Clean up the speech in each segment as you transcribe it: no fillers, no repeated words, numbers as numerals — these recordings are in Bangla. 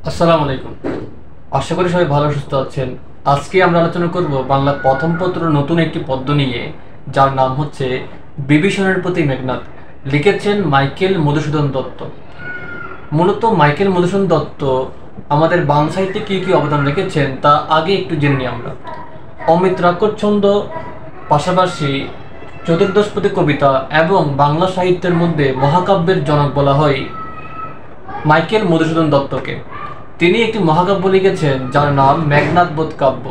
আসসালামু আলাইকুম। আশা করি সবাই ভালো সুস্থ আছেন। আজকে আমরা আলোচনা করব বাংলা প্রথম পত্র নতুন একটি পদ্য নিয়ে, যার নাম হচ্ছে বিভীষণের প্রতি মেঘনাদ। লিখেছেন মাইকেল মধুসূদন দত্ত। মূলত মাইকেল মধুসূদন দত্ত আমাদের বাংলা সাহিত্যে কী কী অবদান রেখেছেন তা আগে একটু জেনে নিই আমরা। অমিত রাক্ষস ছন্দ, পাশাপাশি চতুর্দশপদী কবিতা এবং বাংলা সাহিত্যের মধ্যে মহাকাব্যের জনক বলা হয় মাইকেল মধুসূদন দত্তকে। তিনি একটি মহাকাব্য লিখেছেন যার নাম মেঘনাদ বধ কাব্য।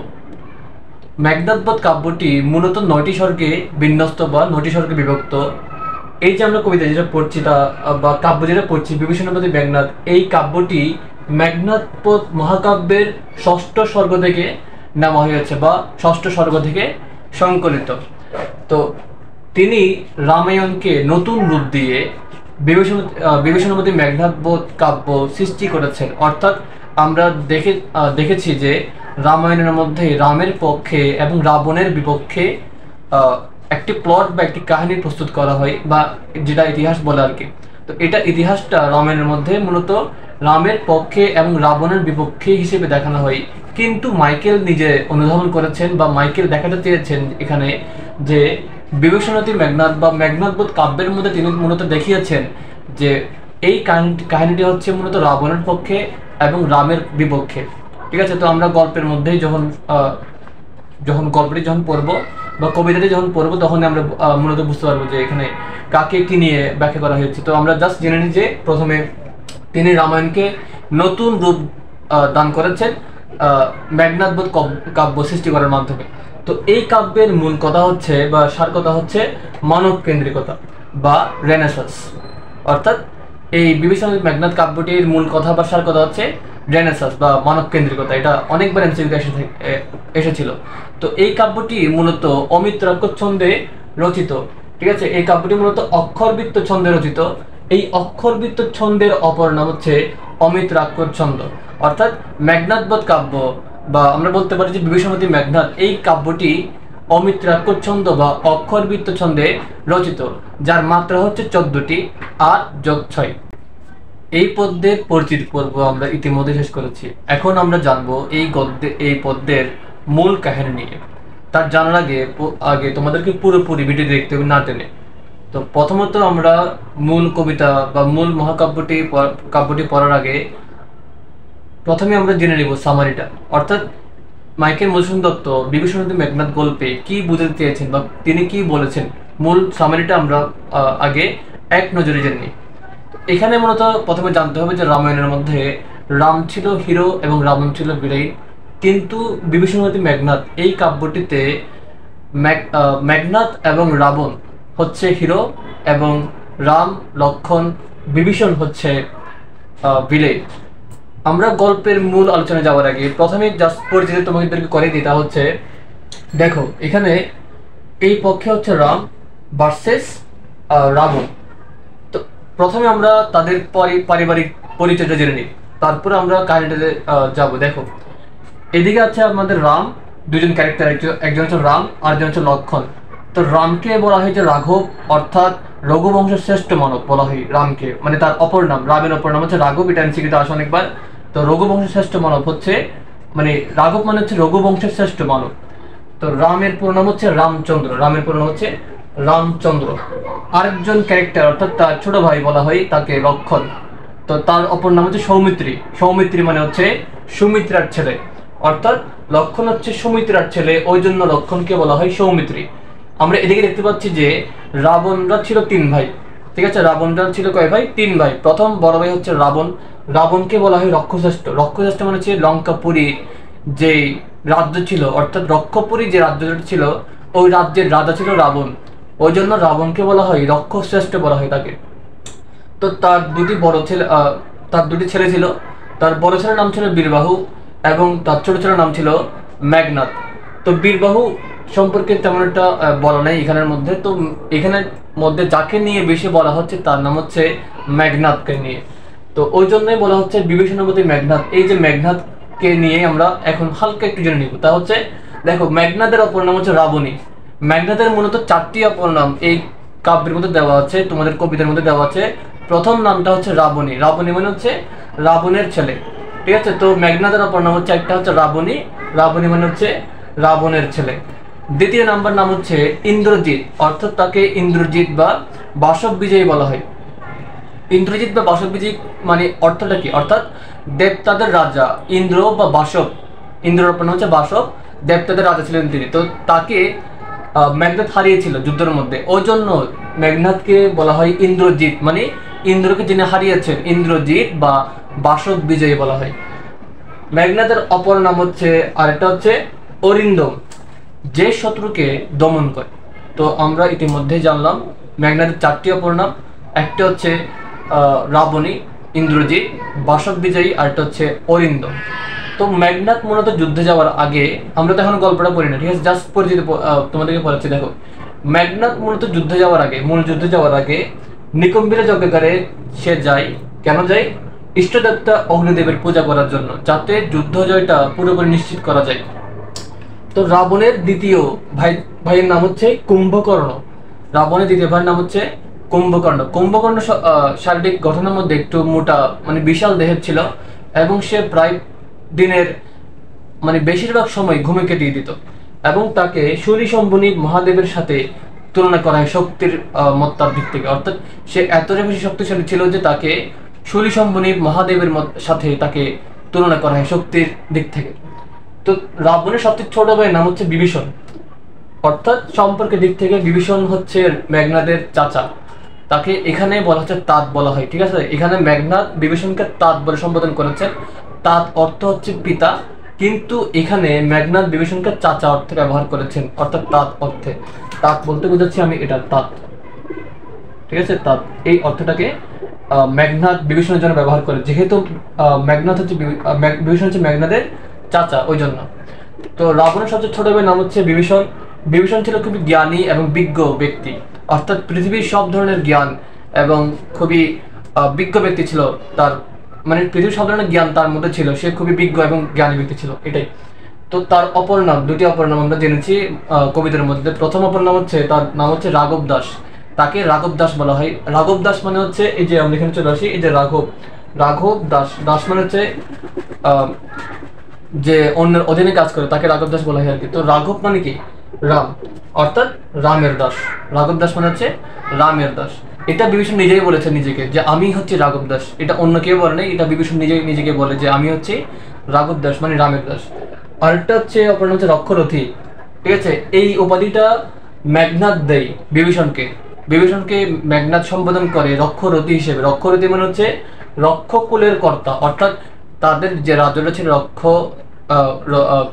মেঘনাদ বধ কাব্যটি মূলত 9টি স্বর্গে বিন্যস্ত বা 9টি স্বর্গে বিভক্ত। এই যে আমরা কবিতা যেটা পড়ছি তা বা কাব্য যেটা পড়ছি বিভীষণের প্রতি মেঘনাদ, এই কাব্যটি মেঘনাদ বধ মহাকাব্যের 6ষ্ঠ স্বর্গ থেকে নেওয়া হয়েছে বা 6ষ্ঠ স্বর্গ থেকে সংকলিত। তো তিনি রামায়ণকে নতুন রূপ দিয়ে বিভীষণের প্রতি মেঘনাদ বধ কাব্য সৃষ্টি করেছেন। অর্থাৎ আমরা দেখেছি যে রামায়ণের মধ্যে রামের পক্ষে এবং রাবণের বিপক্ষে একটি প্লট বা একটি কাহিনী প্রস্তুত করা হয়, বা যেটা ইতিহাস বলে আর কি। তো এটা ইতিহাসটা রামায়ণের মধ্যে মূলত রামের পক্ষে এবং রাবণের বিপক্ষে হিসেবে দেখানো হয়। কিন্তু মাইকেল নিজে অনুধাবন করেছেন বা মাইকেল দেখাতে চেয়েছেন এখানে যে বিভীষণাতি মেঘনাদ বা মেঘনাদ বধ কাব্যের মধ্যে তিনি মূলত দেখিয়েছেন যে এই কাহিনীটি হচ্ছে মূলত রাবণের পক্ষে এবং রামের বিপক্ষে। ঠিক আছে, তো আমরা গল্পের মধ্যেই যখন গল্পটি যখন পড়বো বা কবিতাটি যখন পড়বো তখন আমরা মূলত বুঝতে পারবো যে এখানে কাকে কি নিয়ে ব্যাখ্যা করা হয়েছে। তো আমরা জাস্ট জেনে নিই যে প্রথমে তিনি রামায়ণকে নতুন রূপ দান করেছেন মেঘনাদ বধ কাব্য সৃষ্টি করার মাধ্যমে। তো এই কাব্যের মূল কথা হচ্ছে বা সার কথা হচ্ছে মানব কেন্দ্রিকতা বা রেনেসাঁস। অর্থাৎ এই বিভীষণ মেঘনাদ কাব্যটির মূল কথা বা সার কথা হচ্ছে রেনেসাঁস বা মানব কেন্দ্রিকতা। এটা অনেকবার এমসিকিউতে এসেছিল। তো এই কাব্যটি মূলত অমিত রাক্ষস ছন্দে রচিত। ঠিক আছে, এই কাব্যটি মূলত অক্ষরবৃত্ত ছন্দে রচিত। এই অক্ষরবৃত্ত ছন্দের অপর নাম হচ্ছে অমিত রাক্ষস ছন্দ। অর্থাৎ মেঘনাদ বধ কাব্য বা আমরা বলতে পারি যে বিভীষণবতী মেঘনাদ, এই কাব্যটি অমিত রাক্ষস ছন্দ বা অক্ষরবৃত্ত ছন্দে রচিত, যার মাত্রা হচ্ছে 14টি 8+6। এই পদ্যের পরিচিতি পর্ব আমরা ইতিমধ্যে শেষ করেছি। এখন আমরা জানবো এই পদ্যের মূল কাহিনী নিয়ে। তার জানার আগে তোমাদেরকে পুরোপুরি ভিডিও দেখতে হবে না টেনে। তো প্রথমত আমরা মূল কবিতা বা মূল কাব্যটি পড়ার আগে প্রথমে আমরা জেনে নিব সামারিটা। অর্থাৎ মাইকেল মধুসূদন দত্ত বিভীষণবতী মেঘনাদ গল্পে কি বুঝাতে চেয়েছেন বা তিনি কি বলেছেন, মূল সামারিটা আমরা আগে এক নজরে জেনে নিই। এখানে মূলত প্রথমে জানতে হবে যে রামায়ণের মধ্যে রাম ছিল হিরো এবং রাবণ ছিল ভিলেন। কিন্তু বিভীষণবতী মেঘনাদ এই কাব্যটিতে মেঘনাদ এবং রাবণ হচ্ছে হিরো এবং রাম, লক্ষ্মণ, বিভীষণ হচ্ছে ভিলেন। আমরা গল্পের মূল আলোচনায় যাওয়ার আগে প্রথমে জাস্ট পরিচিতি তোমাদেরকে করে দিই। তা হচ্ছে দেখো, এখানে এই পক্ষে হচ্ছে রাম ভার্সেস রাবণ। তো প্রথমে আমরা তাদের পারিবারিক পরিচয়টা জেনে নিই, তারপরে আমরা কাহিনীটাতে যাব। দেখো, এদিকে আছে আমাদের রাম, দুজন ক্যারেক্টার, একজন হচ্ছে রাম আর একজন হচ্ছে লক্ষ্মণ। তো রামকে বলা হয় যে রাঘব, অর্থাৎ রঘুবংশের শ্রেষ্ঠ মানব বলা হয় রামকে, মানে তার অপর নাম, রামের অপর নাম হচ্ছে রাঘব। এটা এমসিকিউতে আসে অনেকবার। তো রঘুবংশের শ্রেষ্ঠ মানব হচ্ছে, মানে রাঘব মানে হচ্ছে রঘুবংশের শ্রেষ্ঠ মানব। তো রামের পুরো নাম হচ্ছে রামচন্দ্র, রামের পুরো নাম হচ্ছে রামচন্দ্র। আরেকজন ক্যারেক্টার অর্থাৎ তার ছোট ভাই বলা হয় তাকে লক্ষ্মণ। তো তার অপর নাম হচ্ছে সৌমিত্রী, সৌমিত্রী মানে হচ্ছে সুমিত্রার ছেলে। অর্থাৎ লক্ষ্মণ হচ্ছে সুমিত্রার ছেলে, ওই জন্য লক্ষ্মণকে বলা হয় সৌমিত্রী। আমরা এদিকে দেখতে পাচ্ছি যে রাবণরা ছিল 3 ভাই। ঠিক আছে, রাবণরা ছিল কয় ভাই? 3 ভাই। প্রথম বড় ভাই হচ্ছে রাবণ, রাবণকে বলা হয় রক্ষশ্রেষ্ঠ। রক্ষশ্রেষ্ঠ মানে হচ্ছে লঙ্কাপুরী যে রাজ্য ছিল, অর্থাৎ রক্ষপুরী যে রাজ্যটা ছিল ওই রাজ্যের রাজা ছিল রাবণ, ওই জন্য রাবণকে বলা হয় রক্ষশ্রেষ্ঠ বলা হয় তাকে। তো তার দুটি ছেলে ছিল। তার বড় ছেলের নাম ছিল বীরবাহু এবং তার ছোট ছেলের নাম ছিল মেঘনাদ। তো বীরবাহু সম্পর্কে তেমন একটা বলা নেই এখানের মধ্যে। তো এখানের মধ্যে যাকে নিয়ে বেশি বলা হচ্ছে তার নাম হচ্ছে মেঘনাদকে নিয়ে। তো ওই জন্যই বলা হচ্ছে বিভীষণবতী মেঘনাদ। এই যে মেঘনাদকে নিয়ে আমরা এখন হালকা একটু জেনে নিব। তা হচ্ছে দেখো, মেঘনাদের অপর নাম হচ্ছে রাবণী। মেঘনাদের মূলত 4টি অপর নাম এই কাব্যের মধ্যে দেওয়া আছে, তোমাদের কবিতার মধ্যে দেওয়া আছে। প্রথম নামটা হচ্ছে রাবণী। রাবণী মানে হচ্ছে রাবণের ছেলে। ঠিক আছে। তো মেঘনাদের অপর নাম হচ্ছে, একটা হচ্ছে রাবণী, রাবণী মানে হচ্ছে রাবণের ছেলে। দ্বিতীয় নাম্বার নাম হচ্ছে ইন্দ্রজিৎ, অর্থাৎ তাকে ইন্দ্রজিৎ বা বাসব বিজয়ী বলা হয়। ইন্দ্রজিৎ বা বাসব বিজয়ী মানে অর্থটা কি, অর্থাৎ দেবতাদের রাজা ইন্দ্র বা বাসব, ইন্দ্রের অপর নাম হচ্ছে বাসব, দেবতাদের রাজা ছিলেন তিনি। তো তাকে মেঘনাদ হারিয়েছিল যুদ্ধের মধ্যে, ওই জন্য মেঘনাদকে বলা হয় ইন্দ্রজিৎ, মানে ইন্দ্রকে যিনি হারিয়েছেন ইন্দ্রজিৎ বা বাসব বিজয়ী বলা হয়। মেঘনাদের অপর নাম হচ্ছে, আরেকটা হচ্ছে অরিন্দম, যে শত্রুকে দমন করে। তো আমরা ইতিমধ্যে জানলাম মেঘনাদের 4টি অপর নাম, একটা হচ্ছে রাবণী, ইন্দ্রজিৎ, বাসব বিজয়ী, আরেকটা হচ্ছে অরিন্দম। তো মেঘনাদ মূলত যুদ্ধে যাওয়ার আগে, আমরা তো এখন গল্পটা পড়ি না, ঠিক আছে, জাস্ট পরিচিত তোমাদেরকে পড়াচ্ছি। দেখো, মেঘনাদ মূলত যুদ্ধে যাওয়ার আগে, মূল যুদ্ধে যাওয়ার আগে নিকুম্বিরা যজ্ঞাগারে সে যায়। কেন যায়? ইষ্টদেবতা অগ্নিদেবের পূজা করার জন্য, যাতে যুদ্ধ জয়টা পুরোপুরি নিশ্চিত করা যায়। তো রাবণের দ্বিতীয় ভাইয়ের নাম হচ্ছে কুম্ভকর্ণ। রাবণের দ্বিতীয় ভাইয়ের নাম হচ্ছে কুম্ভকর্ণ। কুম্ভকর্ণ শারীরিক গঠনের মধ্যে একটু মোটা, মানে বিশাল দেহের ছিল, এবং সে প্রায় দিনের মানে বেশিরভাগ সময় ঘুমে কেটিয়ে দিত, এবং তাকে সূর্যসম্ভনী মহাদেবের সাথে তুলনা করা হয় শক্তির মত্তার দিক থেকে। অর্থাৎ সে এতটাই বেশি শক্তিশালী ছিল যে তাকে সূর্যসম্ভনী মহাদেবের সাথে তাকে তুলনা করা হয় শক্তির দিক থেকে। তো রাবণের সবচেয়ে ছোট ভাইয়ের নাম হচ্ছে বিভীষণ, অর্থাৎ সম্পর্কের দিক থেকে বিভীষণ হচ্ছে মেঘনাদের চাচা। তাকে এখানে বলা হচ্ছে তাত বলা হয়, ঠিক আছে। এখানে মেঘনাদ বিভীষণকে তাত বলে সম্বোধন করেছেন। তাত অর্থ হচ্ছে পিতা, কিন্তু এখানে মেঘনাদ বিভীষণকে চাচা অর্থে ব্যবহার করেছেন, অর্থাৎ তাত অর্থে। তাত বলতে বুঝাচ্ছি আমি এটা তাত, ঠিক আছে। তাত এই অর্থটাকে মেঘনাদ বিভীষণের জন্য ব্যবহার করে, যেহেতু মেঘনাদ হচ্ছে বিভীষণ হচ্ছে মেঘনাদের চাচা, ওই জন্য। তো রাবণের সবচেয়ে ছোট ভাইয়ের নাম হচ্ছে বিভীষণ। বিভীষণ ছিল খুবই জ্ঞানী এবং বিজ্ঞ ব্যক্তি, অর্থাৎ পৃথিবীর সব ধরনের জ্ঞান এবং খুবই বিজ্ঞ ব্যক্তি ছিল তার, মানে পৃথিবীর সব ধরনের জ্ঞান তার মধ্যে ছিল, সে খুবই বিজ্ঞ এবং জ্ঞানী ব্যক্তি ছিল, এটাই। তো তার অপর নাম, দুটি অপর নাম আমরা জেনেছি কবিদের মধ্যে। প্রথম অপর নাম হচ্ছে, তার নাম হচ্ছে রাঘব দাস, তাকে রাঘব দাস বলা হয়। রাঘব দাস মানে হচ্ছে, এই যে আমরা এখানে চলে আসি, এই যে রাঘব, রাঘব দাস, দাস মানে হচ্ছে যে অন্যের অধীনে কাজ করে, তাকে রাঘব দাস বলা হয় আর কি। তো রাঘব মানে কি? রাম, অর্থাৎ রামের দাস। রাঘব দাস মানে হচ্ছে রামের দাস। এটা বিভীষণ নিজেই বলেছে নিজেকে, যে আমি হচ্ছে রাঘব দাস। এটা অন্য কেউ বলে নাই, এটা বিভীষণ নিজেই নিজেকে বলে যে আমি হচ্ছে রাঘব দাস, মানে রামের দাস। আরেকটা হচ্ছে অপর নাম হচ্ছে রক্ষরথী, ঠিক আছে। এই উপাধিটা মেঘনাদ দেয় বিভীষণকে। বিভীষণকে মেঘনাদ সম্বোধন করে রক্ষরথী হিসেবে। রক্ষরথী মানে হচ্ছে রক্ষকুলের কর্তা, অর্থাৎ তাদের যে রাজ্যটা ছিল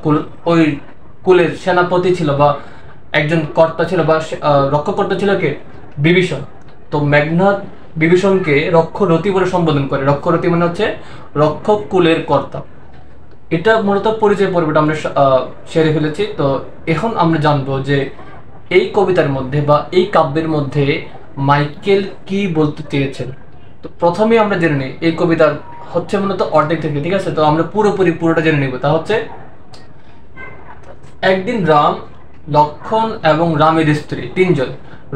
কুল, ওই কুলের সেনাপতি ছিল বা একজন কর্তা ছিল বা রক্ষকর্তা ছিল কে? বিভীষণ। তো মেঘনাদ বিভীষণকে রক্ষরথী বলে সম্বোধন করে। রক্ষরথী মানে হচ্ছে রক্ষক কুলের কর্তা। এটা মূলত পরিচয় পর্বটা আমরা সেরে ফেলেছি। তো এখন আমরা জানবো যে এই কবিতার মধ্যে বা এই কাব্যের মধ্যে মাইকেল কি বলতে চেয়েছেন। তো প্রথমে আমরা জেনে নিই এই কবিতার হচ্ছে মূলত অর্ধেক থেকে, ঠিক আছে। তো আমরা পুরোটা জেনে নিব। তা হচ্ছে, একদিন রাম, লক্ষণ এবং রামের স্ত্রী তিনজন,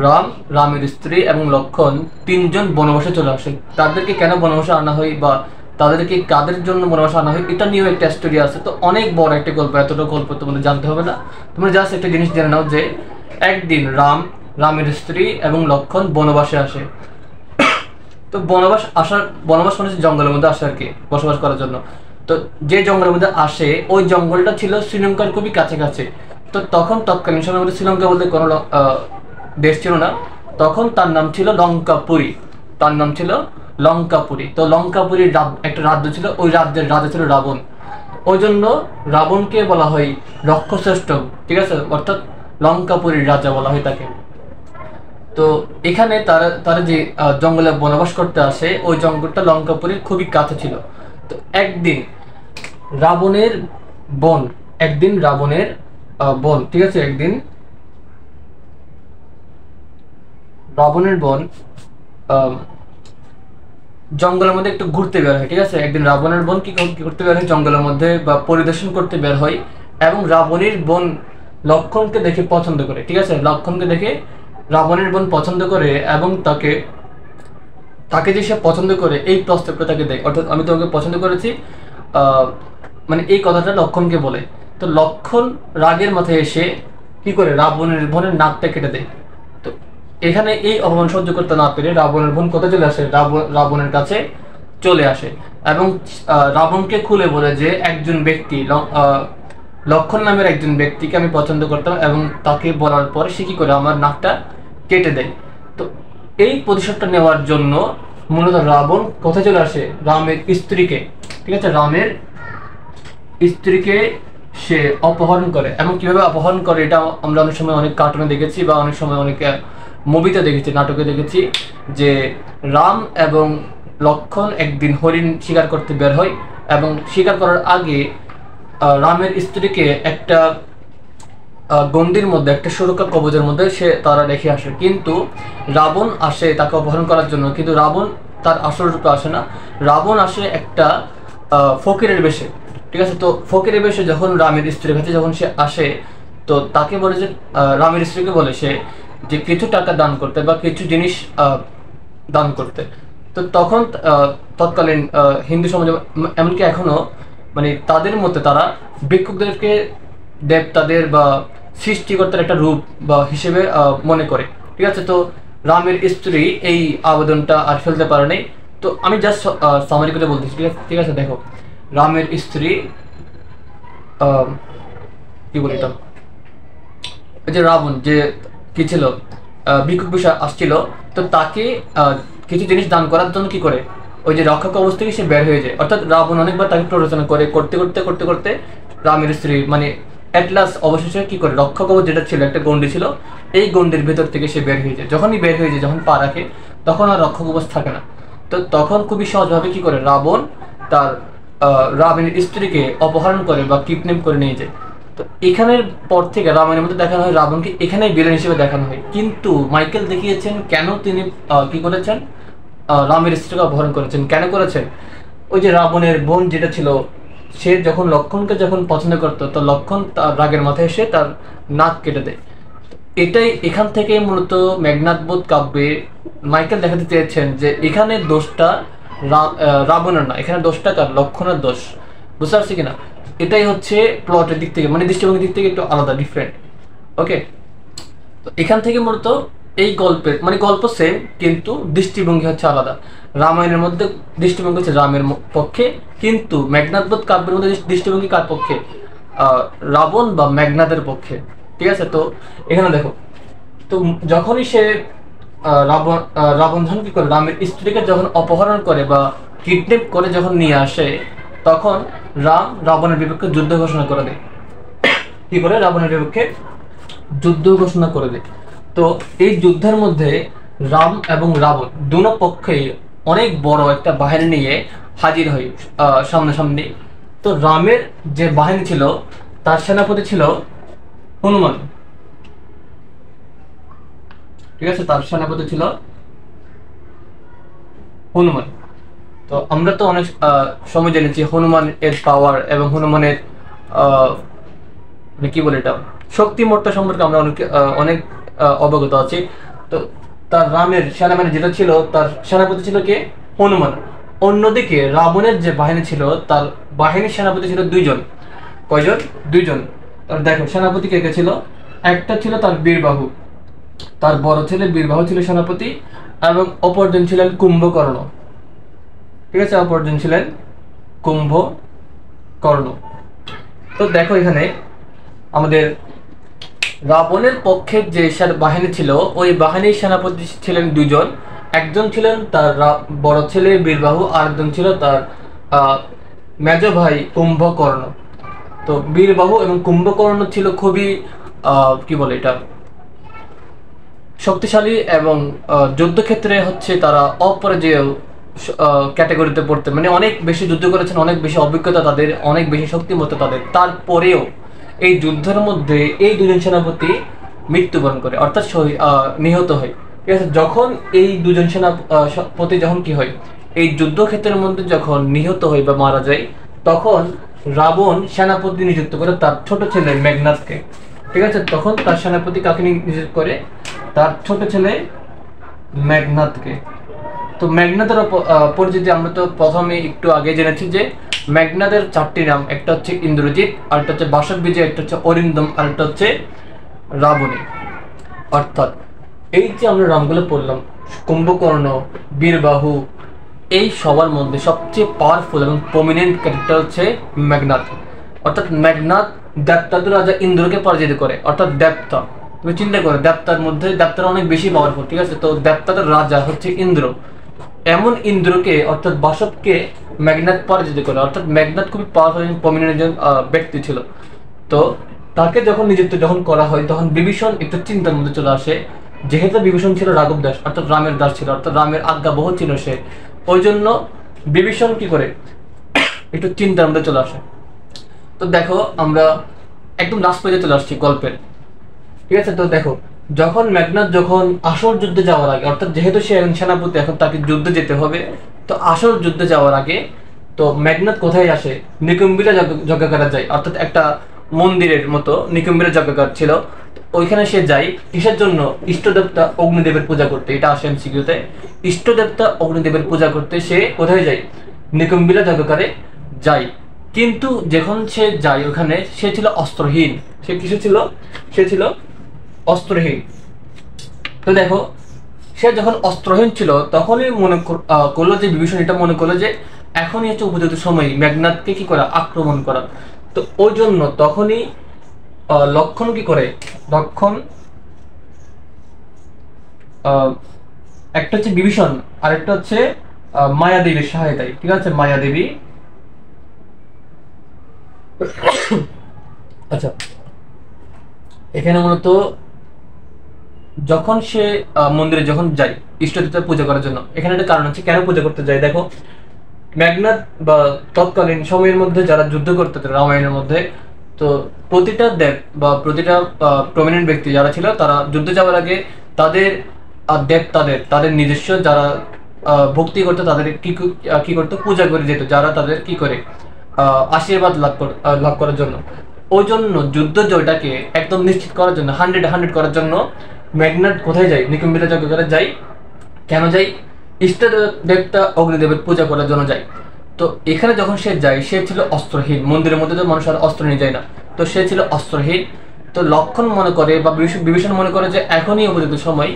রাম, রামের স্ত্রী এবং লক্ষণ তিনজন বনবাসে চলে আসে। তাদেরকে কেন বনবাসে আনা হয় বা তাদেরকে কাদের জন্য বনবাসে আনা হয়, এটা নিয়েও একটা স্টোরি আছে। তো অনেক বড় একটা গল্প, এতটা গল্প তোমাদের জানতে হবে না। তোমরা জাস্ট একটা জিনিস জেনে নাও যে একদিন রাম, রামের স্ত্রী এবং লক্ষণ বনবাসে আসে। তো বনবাস মানে জঙ্গলের মধ্যে আসে আর কি, বসবাস করার জন্য। তো যে জঙ্গলের মধ্যে আসে, ওই জঙ্গলটা ছিল শ্রীলঙ্কার খুবই কাছাকাছি। তো তখন তৎকালীন সময়ের মধ্যে শ্রীলঙ্কা বলতে কোনো দেশ ছিল না, তখন তার নাম ছিল লঙ্কাপুরী। তার নাম ছিল লঙ্কাপুরী। তো লঙ্কাপুরীর একটা রাজ্য ছিল, ওই রাজ্যের রাজা ছিল রাবণ। ওই জন্য রাবণকে বলা হয় রক্ষশ্রেষ্ঠ, ঠিক আছে, অর্থাৎ লঙ্কাপুরীর রাজা বলা হয় তাকে। তো এখানে তারা যে জঙ্গলে বনবাস করতে আসে, ওই জঙ্গলটা লঙ্কাপুরীর খুবই কাছে ছিল। তো একদিন রাবণের বোন, ঠিক আছে, একদিন রাবণের বোন জঙ্গলের মধ্যে একটু ঘুরতে বের হয়, ঠিক আছে। একদিন রাবণের বোন কি করতে বের হয়, জঙ্গলের মধ্যে বা পরিদর্শন করতে বের হয়, এবং রাবণের বোন লক্ষণকে দেখে পছন্দ করে, ঠিক আছে। লক্ষণকে দেখে রাবণের বোন পছন্দ করে, এবং তাকে যে সে পছন্দ করে এই প্রস্তাবটা তাকে দেয়, অর্থাৎ আমি তোমাকে পছন্দ করেছি, মানে এই কথাটা লক্ষণকে বলে। তো লক্ষণ রাগের মাথায় এসে কি করে রাবণের বোনের নাকটা কেটে দেয়। তো এখানে এই অপমান সহ্য করতে না পেরে রাবণের বোন কোথায় চলে আসে, রাবণের কাছে চলে আসে এবং রাবণকে খুলে বলে যে একজন ব্যক্তি লক্ষণ নামের একজন ব্যক্তিকে আমি পছন্দ করতাম, এবং তাকে বলার পরে সে কি করে আমার নাকটা কেটে দেয়। তো এই প্রতিশোধটা নেওয়ার জন্য মূলত রাবণ কোথায় চলে আসে, রামের স্ত্রীকে, ঠিক আছে, রামের স্ত্রীকে সে অপহরণ করে। এবং কিভাবে অপহরণ করে এটা আমরা অনেক সময় অনেক কার্টুনে দেখেছি বা অনেক সময় অনেক মুভিতে দেখেছি, নাটকে দেখেছি, যে রাম এবং লক্ষণ একদিন হরিণ শিকার করতে বের হয় এবং শিকার করার আগে রামের স্ত্রীকে একটা গন্ডির মধ্যে, একটা সুরক্ষা কবচের মধ্যে সে তারা রেখে আসে। কিন্তু রাবণ আসে তাকে অপহরণ করার জন্য, কিন্তু রাবণ তার আসল রূপে আসে না, রাবণ আসে একটা ফকিরের বেশে, ঠিক আছে। তো ফকিরের বেশে যখন রামের স্ত্রীর কাছে যখন সে আসে, তো তাকে বলে যে রামের স্ত্রীকে বলে সে যে কিছু টাকা দান করতে বা কিছু জিনিস দান করতে। তো তখন তৎকালীন হিন্দু সমাজে, এমনকি এখনো মানে তাদের মধ্যে তারা ভিক্ষুকদেরকে দেবতাদের বা সৃষ্টিকর্তার একটা রূপ বা হিসেবে মনে করে, ঠিক আছে। তো রামের স্ত্রী এই আবেদনটা আর ফেলতে পারে নাই। তো আমি জাস্ট সামারি করে বলতেছি, ঠিক আছে। দেখো, রামের স্ত্রী কি বলি এটা, যে রাবণ যে কি ছিল, ভিক্ষুক বিষয় আসছিল, তো তাকে কিছু জিনিস দান করার জন্য কি করে, ওই যে রক্ষা কবচ থেকে সে বের হয়ে যায়। অর্থাৎ রাবণ অনেকবার তাকে প্ররোচনা করে, করতে করতে করতে করতে রামের স্ত্রী মানে অ্যাটলাস অবশেষে কি করে, রক্ষা কবচ যেটা ছিল একটা গন্ডি ছিল, এই গন্ডির ভেতর থেকে সে বের হয়ে যায়। যখনই বের হয়ে যায়, যখন পা রাখে, তখন আর রক্ষা কবচ থাকে না। তো তখন খুবই সহজভাবে কি করে রাবণ তার রাবণের স্ত্রীকে অপহরণ করে বা কিডন্যাপ করে নিয়ে যায়। তো এখানের পর থেকে রামায়ণের মধ্যে দেখানো হয় রাবণকে এখানেই ভিলেন হিসেবে দেখানো হয়। কিন্তু মাইকেল দেখিয়েছেন কেন তিনি কি করেছেন, রামের স্ত্রীকে অপহরণ করেছেন, কেন করেছেন। ওই যে রাবণের বোন যেটা ছিল, সে যখন লক্ষণকে যখন পছন্দ করতো, তো লক্ষণ তার রাগের মাথায় এসে তার নাক কেটে দেয়। এটাই এখান থেকে মূলত মেঘনাদ বধ কাব্যে মাইকেল দেখাতে চেয়েছেন যে এখানে দোষটা রাবণের না, এখানে দোষটা কার, লক্ষণের দোষ। বুঝতে পারছি কিনা? এটাই হচ্ছে প্লটের দিক থেকে, মানে দৃষ্টিভঙ্গির দিক থেকে একটু আলাদা, ডিফারেন্ট। ওকে, তো এখান থেকে মূলত এই গল্পের মানে গল্প সেম, কিন্তু দৃষ্টিভঙ্গি হচ্ছে আলাদা। রামায়ণের মধ্যে দৃষ্টিভঙ্গি হচ্ছে রামের পক্ষে, কিন্তু মেঘনাদ বধ কাব্যের মধ্যে দৃষ্টিভঙ্গি কার পক্ষে, রাবণ বা মেঘনাদের পক্ষে, ঠিক আছে। তো এখানে দেখো, তো যখনই সে রাবণ যখন কি করে রামের স্ত্রীকে যখন অপহরণ করে বা কিডন্যাপ করে যখন নিয়ে আসে, তখন রাবণের বিপক্ষে যুদ্ধ ঘোষণা করে দেয়। কি করে, রাবণের বিপক্ষে যুদ্ধ ঘোষণা করে দেয়। তো এই যুদ্ধের মধ্যে রাম এবং রাবণ দুনো পক্ষেই অনেক বড় একটা বাহিনী নিয়ে হাজির হয় সামনাসামনি। তো রামের যে বাহিনী ছিল, তার সেনাপতি ছিল হনুমান, ঠিক আছে, তার সেনাপতি ছিল হনুমান। তো আমরা তো অনেক সময় জেনেছি হনুমান এর পাওয়ার এবং হনুমানের কি বলে এটা শক্তিমত্তা সম্পর্কে আমরা অনেক অবগত আছি। তো তার রামের সেনাবাহিনী যেটা ছিল, তার সেনাপতি ছিল কে, হনুমান। অন্যদিকে রাবণের যে বাহিনী ছিল, তার বাহিনীর সেনাপতি ছিল দুইজন। কয়জন? দুইজন। তার দেখো সেনাপতি কে কে ছিল, একটা ছিল তার বীরবাহু, তার বড় ছেলে বীরবাহু ছিল সেনাপতি, এবং অপরজন ছিলেন কুম্ভকর্ণ, ঠিক আছে, অপরজন ছিলেন কুম্ভকর্ণ। তো দেখো এখানে আমাদের রাবণের পক্ষের যে বাহিনী ছিল, ওই বাহিনীর সেনাপতি ছিলেন দুজন। একজন ছিলেন তার বড় ছেলে বীরবাহু, আর একজন ছিল তার মেজ ভাই কুম্ভকর্ণ। তো বীরবাহু এবং কুম্ভকর্ণ ছিল খুবই কি বলে এটা শক্তিশালী, এবং যুদ্ধক্ষেত্রে হচ্ছে তারা অপরাজেয় ক্যাটাগরিতে পড়তে, মানে অনেক বেশি যুদ্ধ করেছেন, অনেক বেশি অভিজ্ঞতা তাদের, অনেক বেশি শক্তিমত্তা তাদের। তারপরেও এই যুদ্ধের মধ্যে এই দুজন সেনাপতি মৃত্যুবরণ করে, অর্থাৎ নিহত হয়, ঠিক আছে। যখন এই দুজন সেনাপতি যখন কি হয়, এই যুদ্ধক্ষেত্রের মধ্যে যখন নিহত হয় বা মারা যায়, তখন রাবণ সেনাপতি নিযুক্ত করে তার ছোট ছেলে মেঘনাদকে, ঠিক আছে। তখন তার সেনাপতি কাকে নিযুক্ত করে, তার ছোট ছেলে মেঘনাদকে। তো মেঘনাদের পরিচিতি আমরা তো প্রথমে একটু আগে জেনেছি যে মেঘনাদের চারটি নাম, একটা হচ্ছে ইন্দ্রজিৎ, আরেকটা হচ্ছে বাসব বিজয়, একটা হচ্ছে অরিন্দম, আরেকটা হচ্ছে রাবণী। অর্থাৎ এই যে আমরা নামগুলো পড়লাম, কুম্ভকর্ণ, বীরবাহু, এই সবার মধ্যে সবচেয়ে পাওয়ারফুল এবং প্রমিনেন্ট ক্যারেক্টার হচ্ছে মেঘনাদ। অর্থাৎ মেঘনাদ দেবতাদের রাজা ইন্দ্রকে পরাজিত করে। অর্থাৎ দেবতা, তুমি চিন্তা করো, দেবতার মধ্যে দেবতারা অনেক বেশি পাওয়ারফুল, ঠিক আছে? তো দেবতাদের রাজা হচ্ছে ইন্দ্র, এমন ইন্দ্রকে অর্থাৎ বাসবকে মেঘনাদ পরাজিত করে। অর্থাৎ মেঘনাদ খুবই পাওয়ারফুল এবং প্রমিনেন্ট একজন ব্যক্তি ছিল। তো তাকে যখন নিযুক্ত যখন করা হয়, তখন বিভীষণ একটু চিন্তার মধ্যে চলে আসে। যেহেতু বিভীষণ ছিল রাঘব দাস, অর্থাৎ রামের দাস ছিল, অর্থাৎ রামের আজ্ঞাবহ ছিল সে, ওই জন্য বিভীষণ কি করে একটু চিন্তার মধ্যে চলে আসে। তো দেখো আমরা একদম লাস্ট পেজে চলে আসছি গল্পের, ঠিক আছে? তো দেখো, যখন মেঘনাদ যখন আসল যুদ্ধে যাওয়ার আগে, অর্থাৎ যেহেতু সে একজন সেনাপতি, এখন তাকে যুদ্ধে যেতে হবে, তো আসল যুদ্ধে যাওয়ার আগে তো মেঘনাদ কোথায় আসে? নিকুম্বিলা যজ্ঞাগারে যায়। অর্থাৎ একটা মন্দিরের মতো নিকুম্বিলা যজ্ঞাগার ছিল, ওইখানে সে যায় কিসের জন্য? ইষ্টদেবতা অগ্নিদেবের পূজা করতে। এটা আসে এমসিকিউতে। ইষ্টদেবতা অগ্নিদেবের পূজা করতে সে কোথায় যায়? নিকুম্বিলা যজ্ঞাগারে যায়। কিন্তু যখন সে যায় ওখানে, সে ছিল অস্ত্রহীন। সে কিসে ছিল? সে ছিল অস্ত্রহীন। তো দেখো, সে যখন অস্ত্রহীন ছিল তখনই মনে করলো যে বিভীষণ এটা মনে করলো যে এখনই হচ্ছে উপযুক্ত সময় মেঘনাদকে কি করা? আক্রমণ করা। তো ওই জন্য তখনই লক্ষণ কি করে? লক্ষণ একটা হচ্ছে বিভীষণ, আর একটা হচ্ছে মায়াদেবীর সহায়তায়, ঠিক আছে? মায়াদেবী। আচ্ছা, এখানে মূলত যখন সে মন্দিরে যখন যায় ইষ্টদেবতার পূজা করার জন্য, এখানে একটা কারণ আছে কেন পূজা করতে যায়। দেখো, মেঘনাদ বা তৎকালীন সময়ের মধ্যে যারা যুদ্ধ করতে রামায়ণের মধ্যে, তো প্রতিটা দেব বা প্রতিটা প্রমিনেন্ট ব্যক্তি যারা ছিল, তারা যুদ্ধে যাওয়ার আগে তাদের তাদের নিজস্ব যারা ভক্তি করতো তাদের কি করতো? পূজা করে যেত, যারা তাদের কি করে আশীর্বাদ লাভ করার জন্য। ওই জন্য যুদ্ধ জয়টাকে একদম নিশ্চিত করার জন্য, 100 করার জন্য মেঘনাদ কোথায় যায়? নিকুম্বিলা যজ্ঞাগারে যায়। কেন যায়? ইষ্ট দেবতা অগ্নিদেবের পূজা করার জন্য যায়। তো এখানে যখন সে যায়, সে ছিল অস্ত্রহীন। মন্দিরের মধ্যে তো মানুষ আর অস্ত্র নিয়ে যায় না, তো সে ছিল অস্ত্রহীন। তো লক্ষণ মনে করে বা বিভীষণ মনে করে যে এখনই উপযুক্ত সময়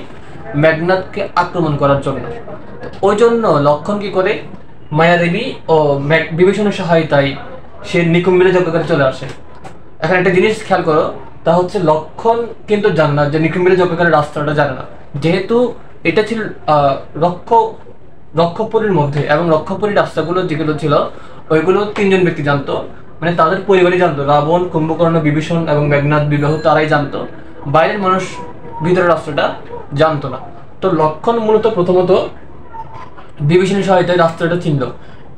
মেঘনাদকে আক্রমণ করার জন্য। ওই জন্য লক্ষণ কি করে? মায়াদেবী ও বিভীষণের সহায়তায় সে নিকুম্বিলা যজ্ঞাগারে চলে আসে। এখন একটা জিনিস খেয়াল করো, তা হচ্ছে লক্ষণ কিন্তু জানে না যে নিকুম্বিলা যজ্ঞাগারের রাস্তাটা জানে না, যেহেতু এটা ছিল রক্ষপুরীর মধ্যে, এবং রক্ষপুরীর রাস্তাগুলো যেগুলো ছিল ওইগুলো 3জন ব্যক্তি জানতো, মানে তাদের পরিবারই জানতো। রাবণ, কুম্ভকর্ণ, বিভীষণ এবং মেঘনাদ বিবাহ তারাই জানতো, বাইরের মানুষ ভিতরের রাস্তাটা জানতো না। তো লক্ষণ মূলত প্রথমত বিভীষণের সহায়তায় রাস্তাটা চিনল,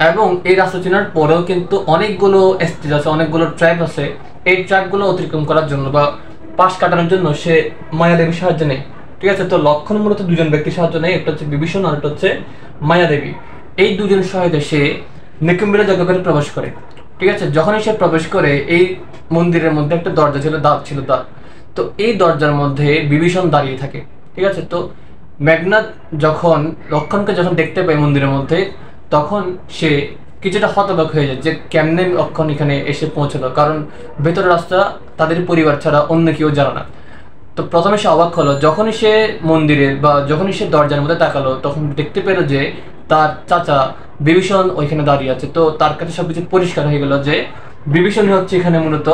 এবং এই রাস্তা চেনার পরেও কিন্তু অনেকগুলো স্টেজ আছে, অনেকগুলো ট্র্যাপ আছে। এই ট্র্যাপগুলো অতিক্রম করার জন্য বা পাশ কাটানোর জন্য সে মায়াদেবীর সাহায্য নেয়, ঠিক আছে? তো লক্ষণ মূলত 2জন ব্যক্তির সাহায্য নেয়, একটা হচ্ছে বিভীষণ আর একটা হচ্ছে মায়াদেবী। এই 2জনের সহায়তায় সে নিকুম্বিলা যজ্ঞাগারে প্রবেশ করে, ঠিক আছে? যখনই সে প্রবেশ করে, এই মন্দিরের মধ্যে একটা দরজা ছিল, দ্বার ছিল, দ্বার। তো এই দরজার মধ্যে বিভীষণ দাঁড়িয়ে থাকে, ঠিক আছে? তো মেঘনাদ যখন লক্ষণকে যখন দেখতে পায় মন্দিরের মধ্যে, তখন সে কিছুটা হতবাক হয়ে যায় যে কেমনে লক্ষণ এখানে এসে পৌঁছলো, কারণ ভেতরের রাস্তা তাদের পরিবার ছাড়া অন্য কেউ জানে না। তো প্রথমে সে অবাক হলো, যখনই সে মন্দিরের বা যখনই সে দরজার মধ্যে তাকালো, তখন দেখতে পেল যে তার চাচা বিভীষণ ওইখানে দাঁড়িয়ে আছে। তো তার কাছে সবকিছু পরিষ্কার হয়ে গেল যে বিভীষণ হচ্ছে এখানে মূলত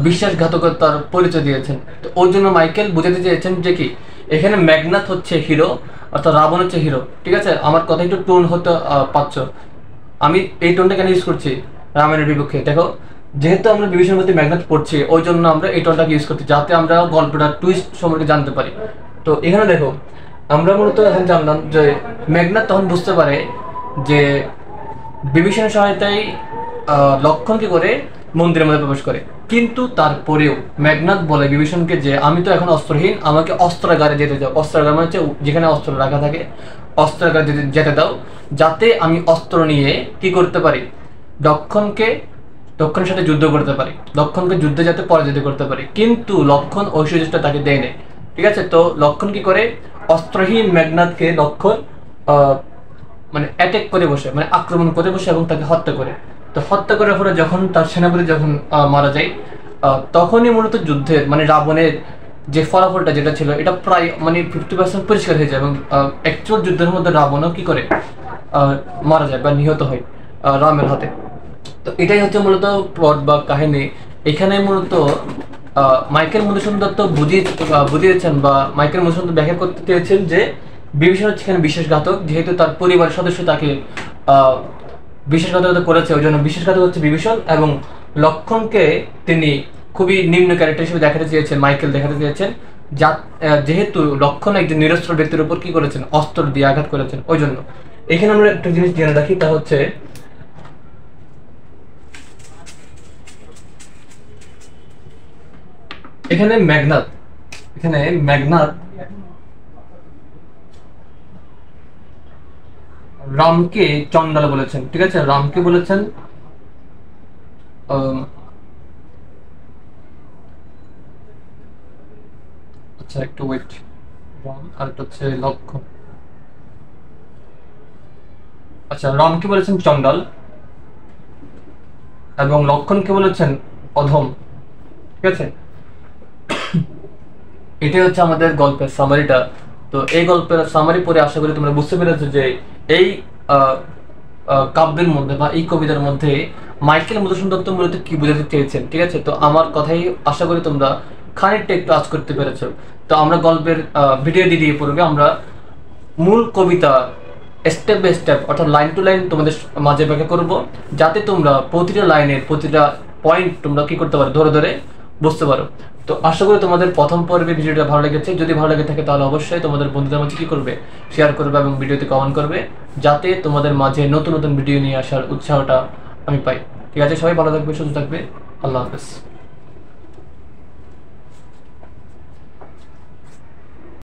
বিশ্বাসঘাতকতার পরিচয় দিয়েছেন। তো ওর জন্য মাইকেল বুঝাতে চেয়েছেন যে কি এখানে মেঘনাদ হচ্ছে হিরো, অর্থাৎ রাবণ হচ্ছে হিরো, ঠিক আছে? আমার কথা একটু টোন হতে পাচ্ছ, আমি এই টোনটা কেন ইউজ করছি রামায়ণের বিপক্ষে? দেখো, যেহেতু আমরা বিভীষণের প্রতি মেঘনাদ পড়ছি, ওই জন্য আমরা এই টোনটাকে ইউজ করছি, যাতে আমরা গল্পটার টুইস্ট সম্পর্কে জানতে পারি। তো এখানে দেখো, আমরা মূলত এখন জানলাম যে মেঘনাদ তখন বুঝতে পারে যে বিভীষণের সহায়তায় লক্ষণ কি করে মন্দিরের মধ্যে প্রবেশ করে। কিন্তু তারপরেও মেঘনাদ বলে বিভীষণকে যে আমি তো এখন অস্ত্রহীন, আমাকে অস্ত্রাগারে যেতে দাও। অস্ত্রাগার মানে হচ্ছে যেখানে অস্ত্র রাখা থাকে, অস্ত্রাগারে যেতে দাও, যাতে আমি অস্ত্র নিয়ে কি করতে পারি? লক্ষণের সাথে যুদ্ধ করতে পারি, লক্ষণকে যুদ্ধে যাতে পরাজিত করতে পারি। কিন্তু লক্ষণ ওই সুযোগটা তাকে দেয় নেই, ঠিক আছে? তো লক্ষণ কি করে? অস্ত্রহীন মেঘনাদকে লক্ষণ মানে অ্যাটাক করে বসে, মানে আক্রমণ করে বসে এবং তাকে হত্যা করে। তো হত্যা করার পরে যখন তার সেনাপতি যখন মারা যায়, তখনই মূলত যুদ্ধের মানে রাবণের যে ফলাফলটা যেটা ছিল এটা প্রায় মানে 50% পরিষ্কার হয়ে যায়, এবং অ্যাকচুয়াল যুদ্ধের মধ্যে রাবণও কি করে মারা যায় বা নিহত হয় রামের হাতে। তো এটাই হচ্ছে মূলত প্লট বা কাহিনী। এখানে মূলত মাইকেল মধুসূদন দত্ত বুঝিয়েছেন বা মাইকেল মধুসূদন দত্ত ব্যাখ্যা করতে চেয়েছেন যে বিভীষণ হচ্ছে এখানে বিশ্বাসঘাতক, যেহেতু তার পরিবারের সদস্য তাকে বিশ্বাসঘাতকতা করেছে, ওই জন্য বিশ্বাসঘাতক হচ্ছে বিভীষণ। এবং লক্ষণকে তিনি খুবই নিম্ন ক্যারেক্টার হিসেবে দেখাতে চেয়েছেন, মাইকেল দেখাতে চেয়েছেন, যা যেহেতু লক্ষণ একজন নিরস্ত্র ব্যক্তির উপর কি করেছেন, অস্ত্র দিয়ে আঘাত করেছেন, ওই জন্য। এখানে আমরা একটা জিনিস জেনে রাখি, তা হচ্ছে এখানে মেঘনাদ রামকে চন্ডাল বলেছেন, ঠিক আছে, রামকে বলেছেন আচ্ছা একটু ওয়েট, রাম আর একটা হচ্ছে লক্ষণ। আচ্ছা, রামকে বলেছেন চন্ডাল এবং লক্ষণকে বলেছেন অধম, ঠিক আছে। এটাই হচ্ছে আমাদের গল্পের সামারিটা। তো এই গল্পের সামারি পড়ে আশা করি তোমরা বুঝতে পেরেছো যে এই কাব্যের মধ্যে বা এই কবিতার মধ্যে মাইকেল মধুসূদন দত্ত মূলত কি বোঝাতে চেয়েছেন, ঠিক আছে। তো আমার কথাই আশা করি তোমরা খানিকটা একটু আজ করতে পেরেছো। তো আমরা গল্পের ভিডিও দিয়ে পড়বে আমরা মূল কবিতা স্টেপ বাই স্টেপ অর্থাৎ লাইন টু লাইন তোমাদের মাঝে ব্যাখ্যা করব, যাতে তোমরা প্রতিটা লাইনের প্রতিটা পয়েন্ট তোমরা কি করতে পারো, ধরে ধরে বুঝতে পারো। তো আশা করি তোমাদের প্রথম পর্বে ভিডিওটা ভালো লেগেছে। যদি ভালো লেগে থাকে তাহলে অবশ্যই তোমাদের বন্ধুদের মাঝে কি করবে, শেয়ার করবে এবং ভিডিওতে কমেন্ট করবে, যাতে তোমাদের মাঝে নতুন নতুন ভিডিও নিয়ে আসার উৎসাহটা আমি পাই। ঠিক আছে, সবাই ভালো থাকবে, সুস্থ থাকবে, আল্লাহ হাফেজ।